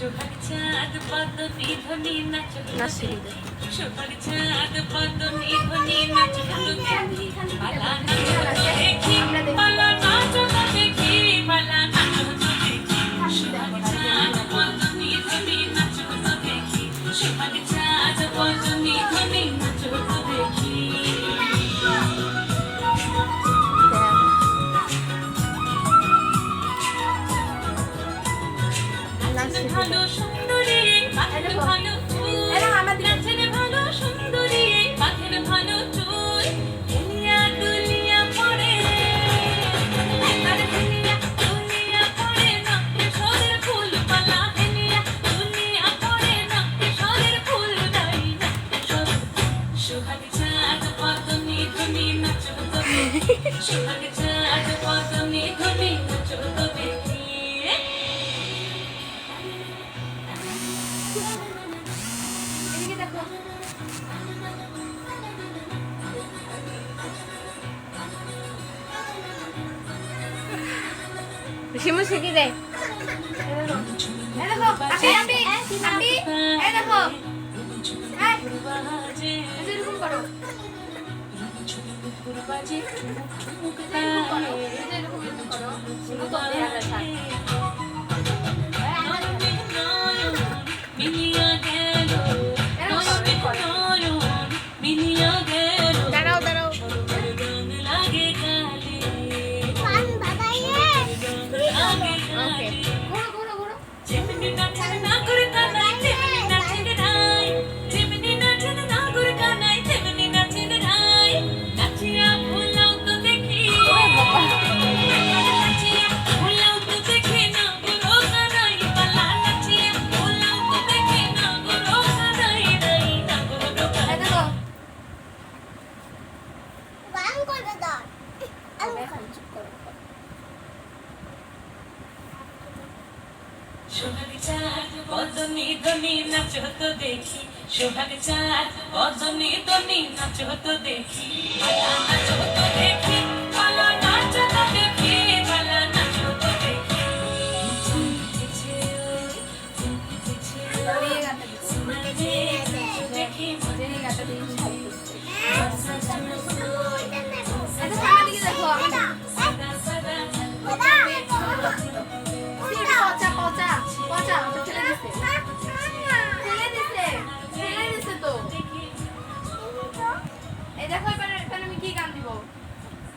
সোহাগ চাঁদ পদ্মী ধ্বনি নাচ সোহাগ চাঁদ পদ্মী ধ্বনি নাচ দেখি পালা নাচ দেখি পালা নাচ দেখি পালা নাচ দেখি সোহাগ চাঁদ পদ্মী ধ্বনি নাচ দেখি সোহাগ চাঁদ পদ্মী ধ্বনি নাচ দেখি ভালো সুন্দরী মাথের ভালো চুল নাচের ভালো সুন্দরী মাথের ভালো চুল দুনিয়া দুনিয়া পড়ে একবার দুনিয়া দুনিয়া পড়ে না কিশোরের ফুল পালা দুনিয়া দুনিয়া পড়ে না কিশোরের ফুল দাই না সোহাগ চাঁদ পদ্মী ধ্বনি নাচ দেখি সোহাগ চাঁদ পদ্মী ধ্বনি নাচ দেখি শিমু শিখি দে দাঁড়াও দাঁড়াও সোহাগ চাঁদ পদ্মী ধ্বনি নাচ দেখি সোহাগ চাঁদ পদ্মী ধ্বনি নাচ দেখি পালা নাচ দেখি